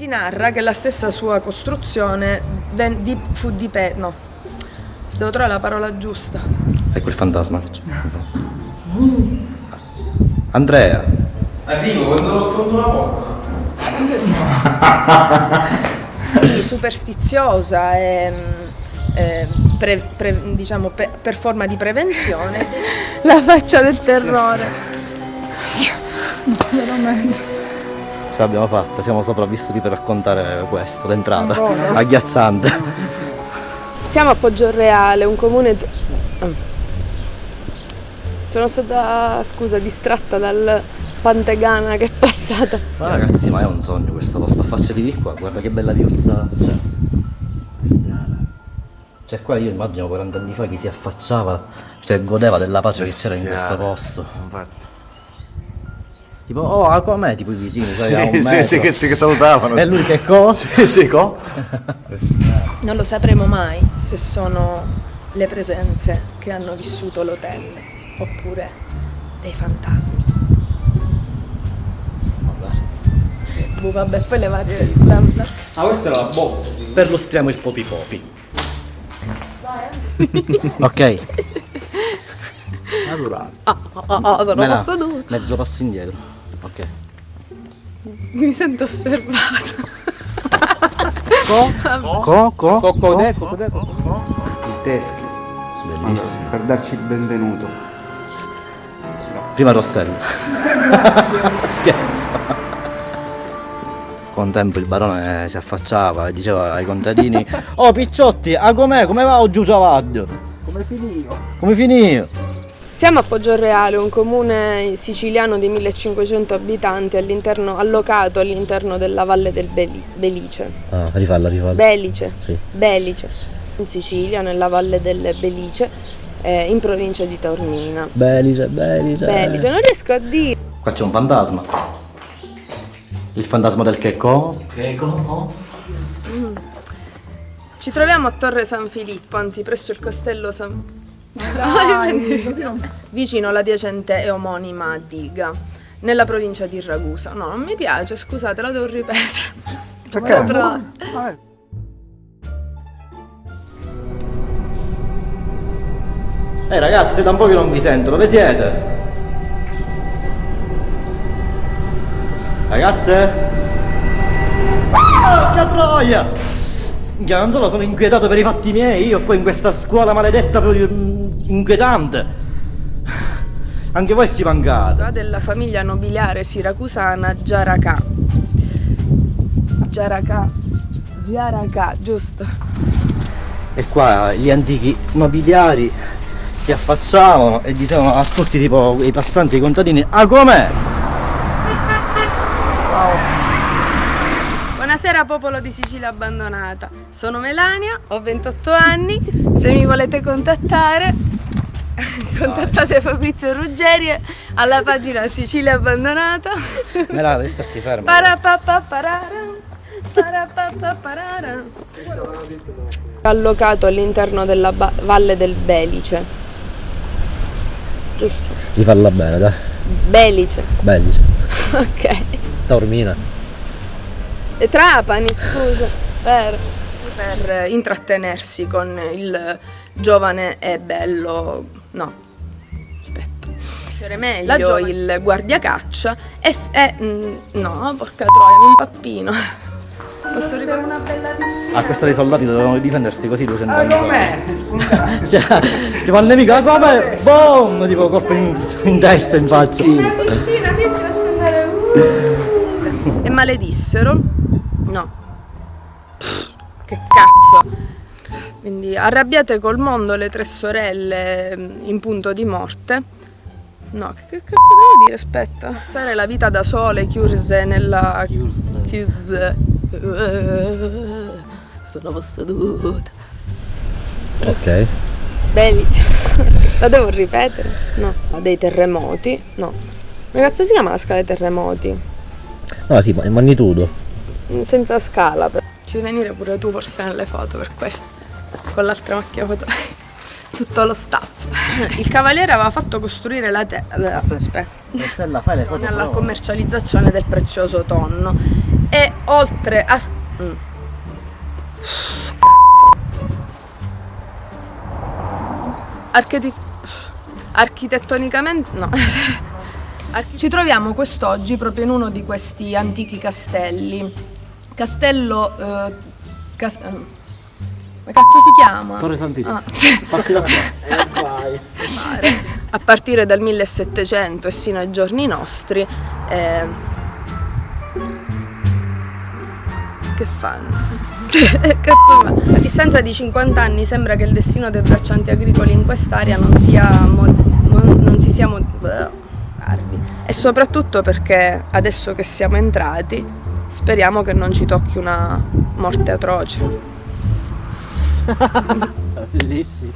Si narra che la stessa sua costruzione fu no, devo trovare la parola giusta. Ecco il fantasma che c'è. Andrea. Arrivo quando lo sfondo la porta. Quindi superstiziosa e diciamo per forma di prevenzione. La faccia del terrore. Ce l'abbiamo fatta, siamo sopravvissuti per raccontare questo, l'entrata. Agghiacciante. Siamo a Poggioreale, un comune. Sono stata, scusa, distratta dal Pantegana che è passata. Ma ragazzi, ma è un sogno questo posto, affacciati di qua, guarda che bella viuzza c'è. Cioè qua io immagino 40 anni fa chi si affacciava, cioè godeva della pace che c'era in questo posto. Infatti. Tipo, oh, a com'è? Tipo i vicini, sai, a un metro. Sì, che salutavano. E lui che cosa? Sì, co? Non lo sapremo mai se sono le presenze che hanno vissuto l'hotel oppure dei fantasmi. Vabbè, poi le varie ristampe. Ah, questa è la box. Perlustriamo il popi popi. Ok. Naturale. Sono passato. Mezzo passo indietro. Ok. Mi sento osservato. Cocodè. I teschi. Bellissimo. Per darci il benvenuto. Prima Rossello. Scherzo. Con tempo il barone si affacciava e diceva ai contadini: oh picciotti, a com'è? Come va oggi Giavaggio? Come finì? Siamo a Poggioreale, un comune siciliano di 1500 abitanti allocato all'interno della valle del Belice. Ah, rifalla. Belice. Sì. Belice. In Sicilia, nella valle del Belice, in provincia di Taormina. Belice. Belice, non riesco a dire. Qua c'è un fantasma. Il fantasma del Checco? Ci troviamo a Torre San Filippo, anzi presso il castello San... vicino alla adiacente e omonima diga, nella provincia di Ragusa. No, non mi piace, scusate, la devo ripetere. Perché? Ragazzi, da un po' che non vi sento, dove siete? Ragazze? Porca troia! Non solo sono inquietato per i fatti miei, io poi in questa scuola maledetta proprio inquietante. Anche voi ci mancate. Della famiglia nobiliare siracusana Giaracà, giusto? E qua gli antichi nobiliari si affacciavano e dicevano a tutti, tipo i passanti, i contadini: ah com'è? Buonasera popolo di Sicilia abbandonata, sono Melania, ho 28 anni, se mi volete contattate Fabrizio Ruggeri alla pagina Sicilia abbandonata. Melania, devi starti fermo. Allocato all'interno della valle del Belice, giusto? Rifalla bene, dai. Belice. Ok. Taormina. E Trapani, scusa, per intrattenersi con il giovane e bello, no, aspetta, meglio il guardiacaccia no, porca troia, mi impappino. Posso ricordare una bella piscina? A questi soldati dovevano difendersi così 200 anni fa. Cioè, tipo al nemico, come? Boom! Tipo colpo in testa, in faccia. Piscina, ti lascio andare. E maledissero. No. Che cazzo. Quindi arrabbiate col mondo le tre sorelle in punto di morte. No, che cazzo devo dire? Aspetta. Passare la vita da sole, chiuse nella... Chiuse. Sono posseduta. Ok. Belli. La devo ripetere? No. Dei terremoti? No. Come cazzo si chiama la scala dei terremoti? No, sì, ma in magnitudo. Senza scala. Ci devi venire pure tu forse nelle foto per questo. Con l'altra macchina foto. Tutto lo staff. Il cavaliere aveva fatto costruire la aspetta. Rossella, fai le foto alla commercializzazione del prezioso tonno. E oltre a... Architettonicamente no. Ci troviamo quest'oggi proprio in uno di questi antichi castelli. Castello come cazzo si chiama? Torre San Vito. Ah. Parti da qua. A partire dal 1700 e sino ai giorni nostri. Che fanno? Cazzo va? A distanza di 50 anni sembra che il destino dei braccianti agricoli in quest'area non si sia e soprattutto perché adesso che siamo entrati speriamo che non ci tocchi una morte atroce. Bellissimo.